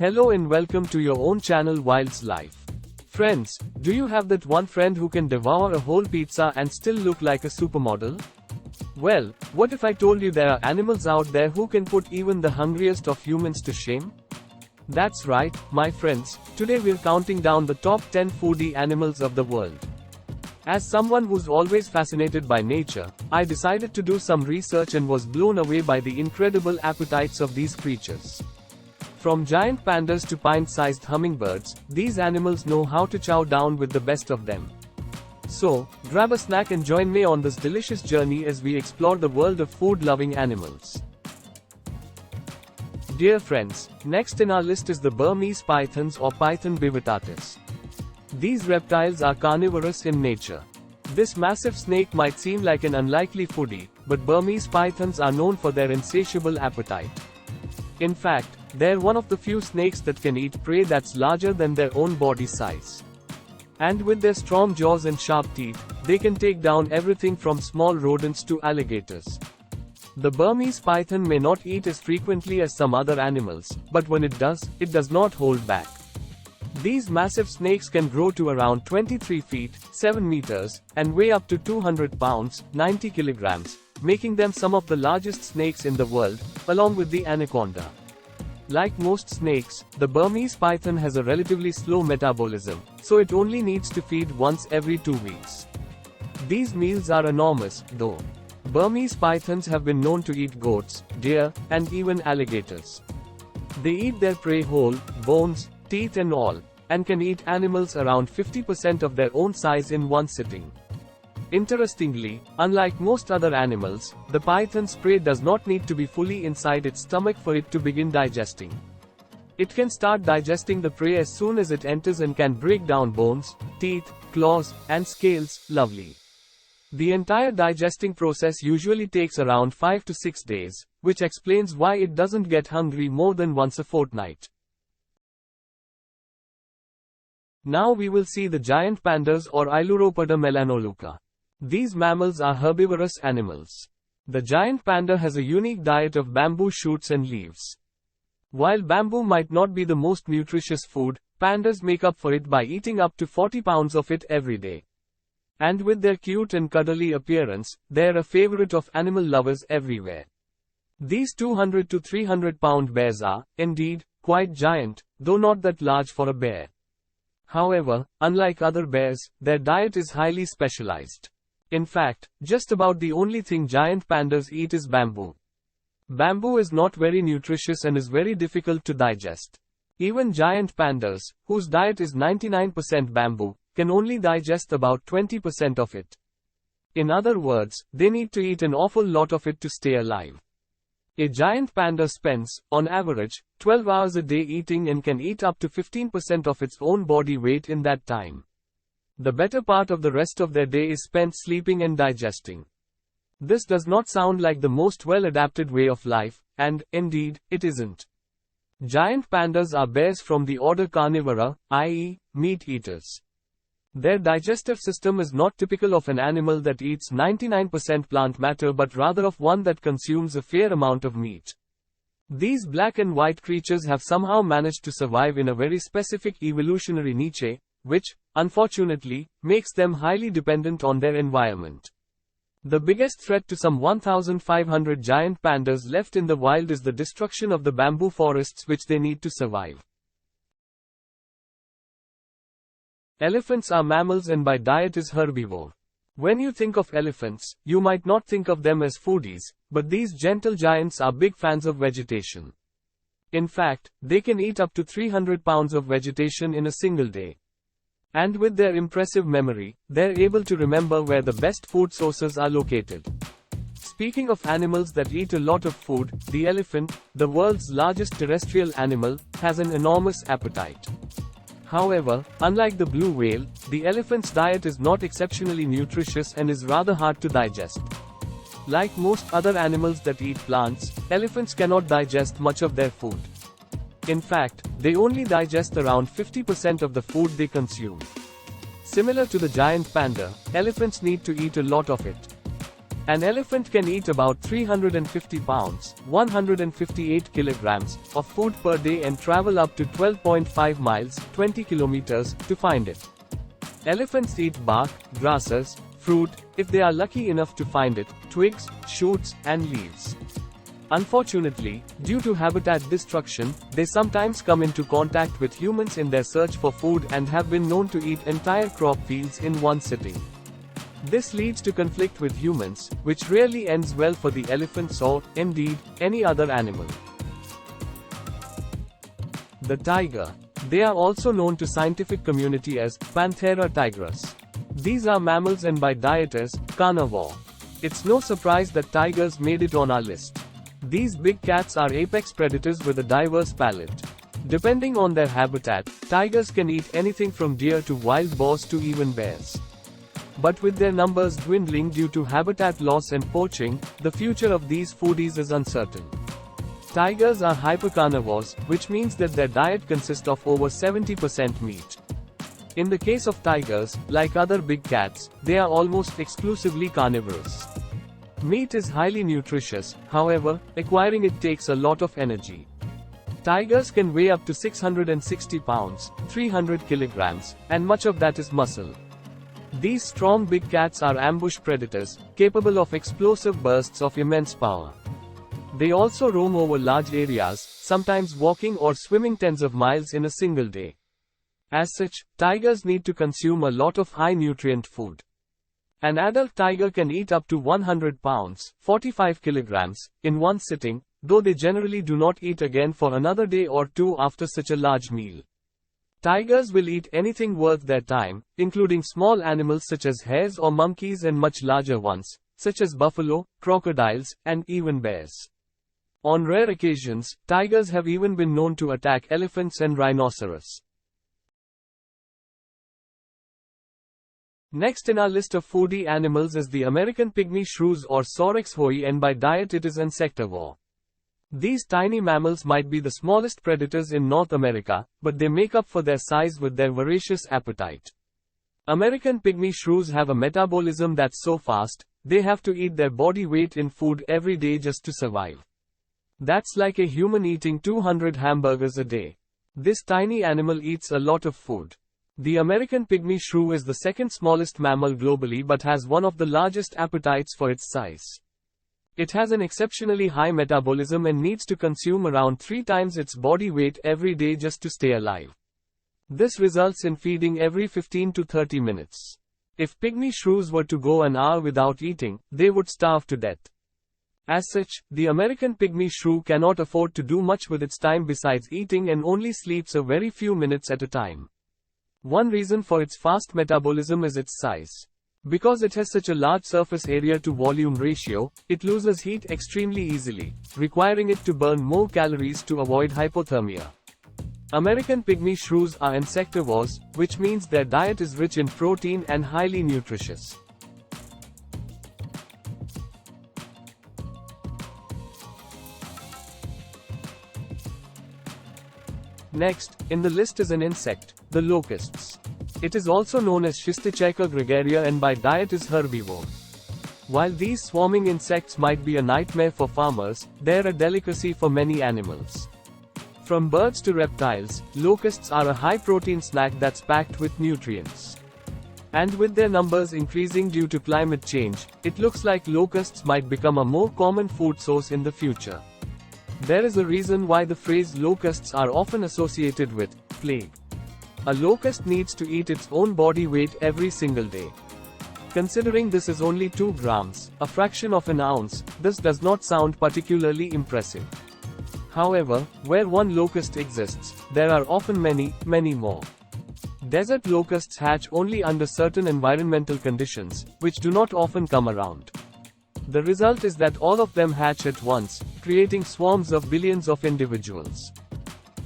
Hello and welcome to your own channel Wild's Life. Friends, do you have that one friend who can devour a whole pizza and still look like a supermodel? Well, what if I told you there are animals out there who can put even the hungriest of humans to shame? That's right, my friends, today we're counting down the top 10 foodie animals of the world. As someone who's always fascinated by nature, I decided to do some research and was blown away by the incredible appetites of these creatures. From giant pandas to pint-sized hummingbirds, these animals know how to chow down with the best of them. So, grab a snack and join me on this delicious journey as we explore the world of food-loving animals. Dear friends, next in our list is the Burmese pythons or Python bivitatis. These reptiles are carnivorous in nature. This massive snake might seem like an unlikely foodie, but Burmese pythons are known for their insatiable appetite. In fact, they're one of the few snakes that can eat prey that's larger than their own body size. And with their strong jaws and sharp teeth, they can take down everything from small rodents to alligators. The Burmese python may not eat as frequently as some other animals, but when it does not hold back. These massive snakes can grow to around 23 feet, 7 meters, and weigh up to 200 pounds, 90 kilograms, making them some of the largest snakes in the world, along with the anaconda. Like most snakes, the Burmese python has a relatively slow metabolism, so it only needs to feed once every 2 weeks. These meals are enormous, though. Burmese pythons have been known to eat goats, deer, and even alligators. They eat their prey whole, bones, teeth and all, and can eat animals around 50% of their own size in one sitting. Interestingly, unlike most other animals, the python's prey does not need to be fully inside its stomach for it to begin digesting. It can start digesting the prey as soon as it enters and can break down bones, teeth, claws, and scales, lovely. The entire digesting process usually takes around 5 to 6 days, which explains why it doesn't get hungry more than once a fortnight. Now we will see the giant pandas or Ailuropoda melanoluca. These mammals are herbivorous animals. The giant panda has a unique diet of bamboo shoots and leaves. While bamboo might not be the most nutritious food, pandas make up for it by eating up to 40 pounds of it every day. And with their cute and cuddly appearance, they're a favorite of animal lovers everywhere. These 200 to 300 pound bears are, indeed, quite giant, though not that large for a bear. However, unlike other bears, their diet is highly specialized. In fact, just about the only thing giant pandas eat is bamboo. Bamboo is not very nutritious and is very difficult to digest. Even giant pandas, whose diet is 99% bamboo, can only digest about 20% of it. In other words, they need to eat an awful lot of it to stay alive. A giant panda spends, on average, 12 hours a day eating and can eat up to 15% of its own body weight in that time. The better part of the rest of their day is spent sleeping and digesting. This does not sound like the most well-adapted way of life, and, indeed, it isn't. Giant pandas are bears from the order Carnivora, i.e., meat eaters. Their digestive system is not typical of an animal that eats 99% plant matter but rather of one that consumes a fair amount of meat. These black and white creatures have somehow managed to survive in a very specific evolutionary niche, which, unfortunately, makes them highly dependent on their environment. The biggest threat to some 1,500 giant pandas left in the wild is the destruction of the bamboo forests which they need to survive. Elephants are mammals and by diet is herbivore. When you think of elephants, you might not think of them as foodies, but these gentle giants are big fans of vegetation. In fact, they can eat up to 300 pounds of vegetation in a single day. And with their impressive memory, they're able to remember where the best food sources are located. Speaking of animals that eat a lot of food, the elephant, the world's largest terrestrial animal, has an enormous appetite. However, unlike the blue whale, the elephant's diet is not exceptionally nutritious and is rather hard to digest. Like most other animals that eat plants, elephants cannot digest much of their food. In fact, they only digest around 50% of the food they consume. Similar to the giant panda, elephants need to eat a lot of it. An elephant can eat about 350 pounds, 158 kilograms, of food per day and travel up to 12.5 miles, 20 kilometers, to find it. Elephants eat bark, grasses, fruit, if they are lucky enough to find it, twigs, shoots, and leaves. Unfortunately, due to habitat destruction, they sometimes come into contact with humans in their search for food and have been known to eat entire crop fields in one sitting. This leads to conflict with humans, which rarely ends well for the elephants or, indeed, any other animal. The tiger. They are also known to scientific community as Panthera tigris. These are mammals and by diet as carnivore. It's no surprise that tigers made it on our list. These big cats are apex predators with a diverse palate. Depending on their habitat, tigers can eat anything from deer to wild boars to even bears. But with their numbers dwindling due to habitat loss and poaching, the future of these foodies is uncertain. Tigers are hypercarnivores, which means that their diet consists of over 70% meat. In the case of tigers, like other big cats, they are almost exclusively carnivorous. Meat is highly nutritious, however, acquiring it takes a lot of energy. Tigers can weigh up to 660 pounds, 300 kilograms, and much of that is muscle. These strong big cats are ambush predators, capable of explosive bursts of immense power. They also roam over large areas, sometimes walking or swimming tens of miles in a single day. As such, tigers need to consume a lot of high-nutrient food. An adult tiger can eat up to 100 pounds, 45 kilograms, in one sitting, though they generally do not eat again for another day or two after such a large meal. Tigers will eat anything worth their time, including small animals such as hares or monkeys and much larger ones, such as buffalo, crocodiles, and even bears. On rare occasions, tigers have even been known to attack elephants and rhinoceros. Next in our list of foodie animals is the American pygmy shrews or Sorex hoi, and by diet it is insectivore. These tiny mammals might be the smallest predators in North America, but they make up for their size with their voracious appetite. American pygmy shrews have a metabolism that's so fast, they have to eat their body weight in food every day just to survive. That's like a human eating 200 hamburgers a day. This tiny animal eats a lot of food. The American pygmy shrew is the second smallest mammal globally but has one of the largest appetites for its size. It has an exceptionally high metabolism and needs to consume around 3 times its body weight every day just to stay alive. This results in feeding every 15 to 30 minutes. If pygmy shrews were to go an hour without eating, they would starve to death. As such, the American pygmy shrew cannot afford to do much with its time besides eating and only sleeps a very few minutes at a time. One reason for its fast metabolism is its size. Because it has such a large surface area to volume ratio, it loses heat extremely easily, requiring it to burn more calories to avoid hypothermia. American pygmy shrews are insectivores, which means their diet is rich in protein and highly nutritious. Next, in the list is an insect, the locusts. It is also known as Schistichaeca gregaria and by diet is herbivore. While these swarming insects might be a nightmare for farmers, they're a delicacy for many animals. From birds to reptiles, locusts are a high-protein snack that's packed with nutrients. And with their numbers increasing due to climate change, it looks like locusts might become a more common food source in the future. There is a reason why the phrase locusts are often associated with plague. A locust needs to eat its own body weight every single day. Considering this is only 2 grams, a fraction of an ounce, this does not sound particularly impressive. However, where one locust exists, there are often many, many more. Desert locusts hatch only under certain environmental conditions, which do not often come around. The result is that all of them hatch at once, creating swarms of billions of individuals.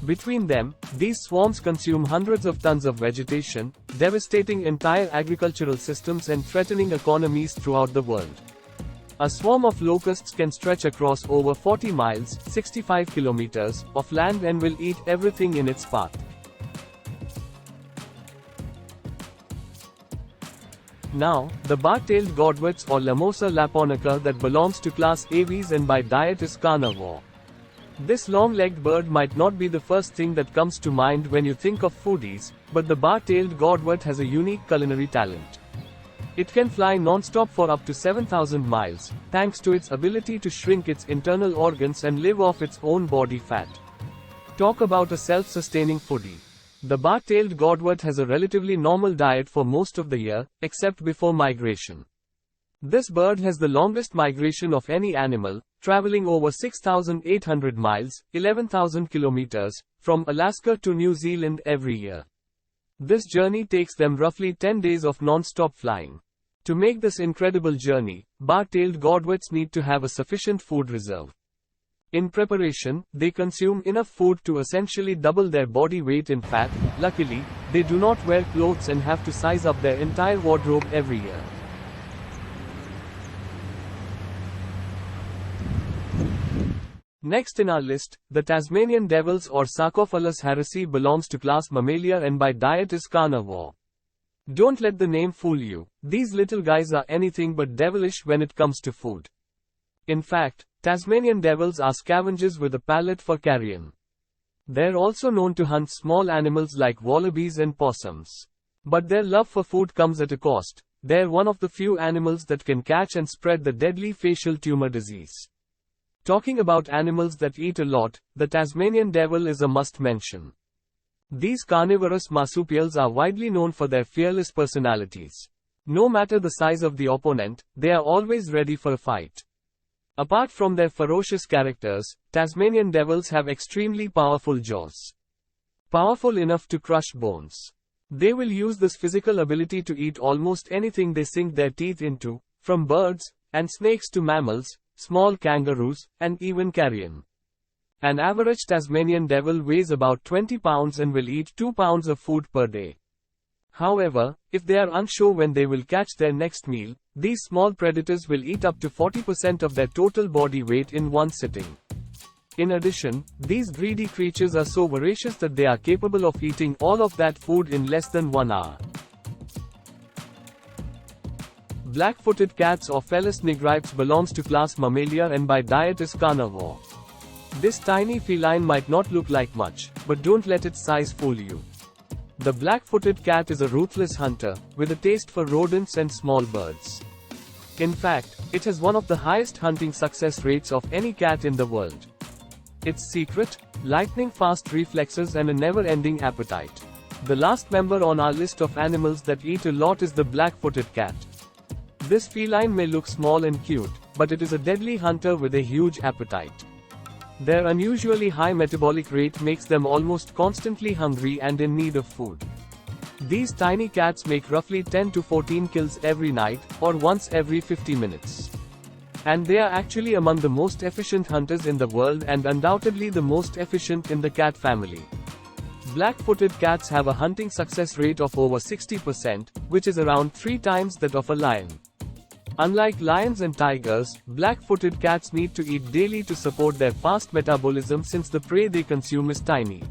Between them, these swarms consume hundreds of tons of vegetation, devastating entire agricultural systems and threatening economies throughout the world. A swarm of locusts can stretch across over 40 miles, 65 kilometers, of land and will eat everything in its path. Now, the bar-tailed godwits or Lamosa laponica that belongs to class Aves and by diet is carnivore. This long-legged bird might not be the first thing that comes to mind when you think of foodies, but the bar-tailed godwit has a unique culinary talent. It can fly non-stop for up to 7,000 miles, thanks to its ability to shrink its internal organs and live off its own body fat. Talk about a self-sustaining foodie. The bar-tailed godwit has a relatively normal diet for most of the year, except before migration. This bird has the longest migration of any animal, traveling over 6,800 miles, 11,000 kilometers, from Alaska to New Zealand every year. This journey takes them roughly 10 days of non-stop flying. To make this incredible journey, bar-tailed godwits need to have a sufficient food reserve. In preparation, they consume enough food to essentially double their body weight in fat. Luckily, they do not wear clothes and have to size up their entire wardrobe every year. Next in our list, the Tasmanian devils or Sarcophilus harrisi belongs to class Mammalia and by diet is carnivore. Don't let the name fool you. These little guys are anything but devilish when it comes to food. In fact, Tasmanian devils are scavengers with a palate for carrion. They're also known to hunt small animals like wallabies and possums. But their love for food comes at a cost. They're one of the few animals that can catch and spread the deadly facial tumor disease. Talking about animals that eat a lot, the Tasmanian devil is a must-mention. These carnivorous marsupials are widely known for their fearless personalities. No matter the size of the opponent, they are always ready for a fight. Apart from their ferocious characters, Tasmanian devils have extremely powerful jaws. Powerful enough to crush bones. They will use this physical ability to eat almost anything they sink their teeth into, from birds and snakes to mammals, small kangaroos, and even carrion. An average Tasmanian devil weighs about 20 pounds and will eat 2 pounds of food per day. However, if they are unsure when they will catch their next meal, these small predators will eat up to 40% of their total body weight in one sitting. In addition, these greedy creatures are so voracious that they are capable of eating all of that food in less than 1 hour. Black-footed cats or Felis nigripes belongs to class Mammalia and by diet is carnivore. This tiny feline might not look like much, but don't let its size fool you. The black-footed cat is a ruthless hunter, with a taste for rodents and small birds. In fact, it has one of the highest hunting success rates of any cat in the world. Its secret? Lightning-fast reflexes and a never-ending appetite. The last member on our list of animals that eat a lot is the black-footed cat. This feline may look small and cute, but it is a deadly hunter with a huge appetite. Their unusually high metabolic rate makes them almost constantly hungry and in need of food. These tiny cats make roughly 10 to 14 kills every night, or once every 50 minutes. And they are actually among the most efficient hunters in the world and undoubtedly the most efficient in the cat family. Black-footed cats have a hunting success rate of over 60%, which is around 3 times that of a lion. Unlike lions and tigers, black-footed cats need to eat daily to support their fast metabolism since the prey they consume is tiny.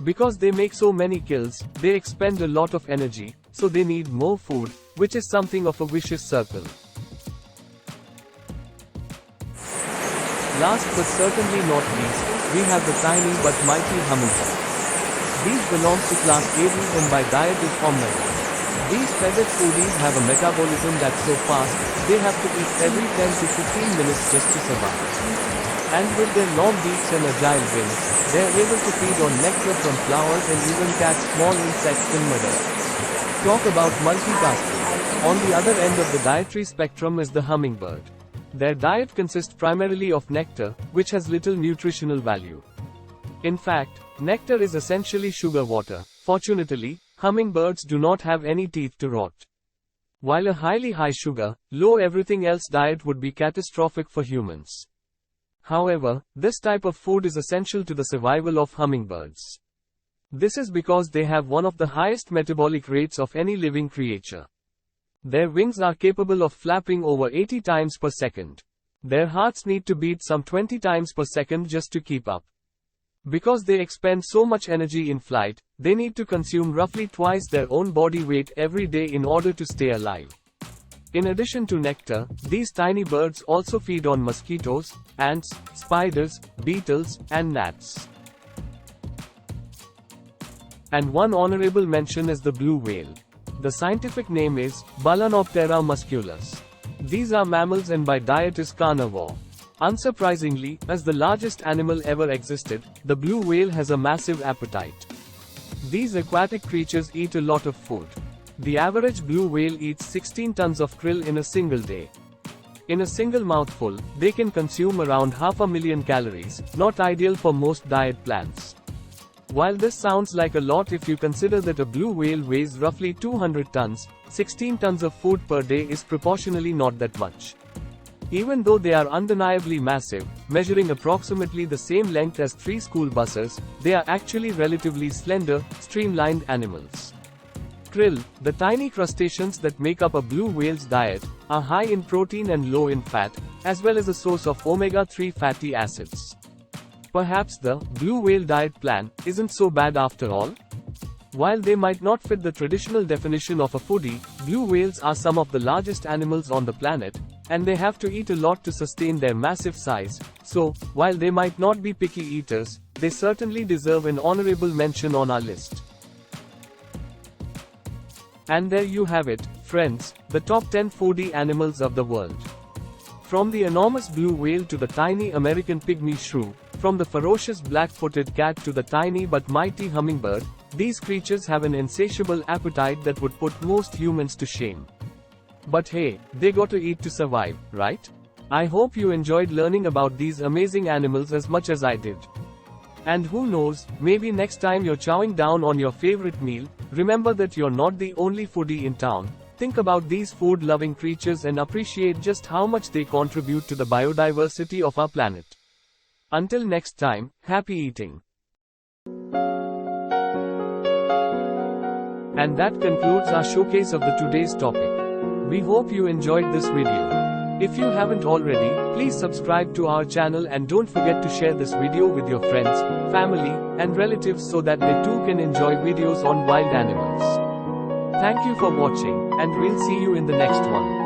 Because they make so many kills, they expend a lot of energy, so they need more food, which is something of a vicious circle. Last but certainly not least, we have the tiny but mighty hummingbird. These belong to class Aves and by diet is omnivore. These feathered foodies have a metabolism that's so fast, they have to eat every 10 to 15 minutes just to survive. And with their long beaks and agile wings, they are able to feed on nectar from flowers and even catch small insects in midair. Talk about multitasking. On the other end of the dietary spectrum is the hummingbird. Their diet consists primarily of nectar, which has little nutritional value. In fact, nectar is essentially sugar water. Fortunately, hummingbirds do not have any teeth to rot. While a highly high sugar, low everything else diet would be catastrophic for humans. However, this type of food is essential to the survival of hummingbirds. This is because they have one of the highest metabolic rates of any living creature. Their wings are capable of flapping over 80 times per second. Their hearts need to beat some 20 times per second just to keep up. Because they expend so much energy in flight, they need to consume roughly twice their own body weight every day in order to stay alive. In addition to nectar, these tiny birds also feed on mosquitoes, ants, spiders, beetles, and gnats. And one honorable mention is the blue whale. The scientific name is Balanoptera musculus. These are mammals and by diet is carnivore. Unsurprisingly, as the largest animal ever existed, the blue whale has a massive appetite. These aquatic creatures eat a lot of food. The average blue whale eats 16 tons of krill in a single day. In a single mouthful, they can consume around 500,000 calories, not ideal for most diet plans. While this sounds like a lot if you consider that a blue whale weighs roughly 200 tons, 16 tons of food per day is proportionally not that much. Even though they are undeniably massive, measuring approximately the same length as 3 school buses, they are actually relatively slender, streamlined animals. Krill, the tiny crustaceans that make up a blue whale's diet, are high in protein and low in fat, as well as a source of omega-3 fatty acids. Perhaps the blue whale diet plan isn't so bad after all? While they might not fit the traditional definition of a foodie, blue whales are some of the largest animals on the planet, and they have to eat a lot to sustain their massive size, so, while they might not be picky eaters, they certainly deserve an honorable mention on our list. And there you have it, friends, the top 10 foodie animals of the world. From the enormous blue whale to the tiny American pygmy shrew, from the ferocious black-footed cat to the tiny but mighty hummingbird, these creatures have an insatiable appetite that would put most humans to shame. But hey, they got to eat to survive, right? I hope you enjoyed learning about these amazing animals as much as I did. And who knows, maybe next time you're chowing down on your favorite meal, remember that you're not the only foodie in town. Think about these food-loving creatures and appreciate just how much they contribute to the biodiversity of our planet. Until next time, happy eating. And that concludes our showcase of the today's topic. We hope you enjoyed this video. If you haven't already, please subscribe to our channel and don't forget to share this video with your friends, family, and relatives so that they too can enjoy videos on wild animals. Thank you for watching, and we'll see you in the next one.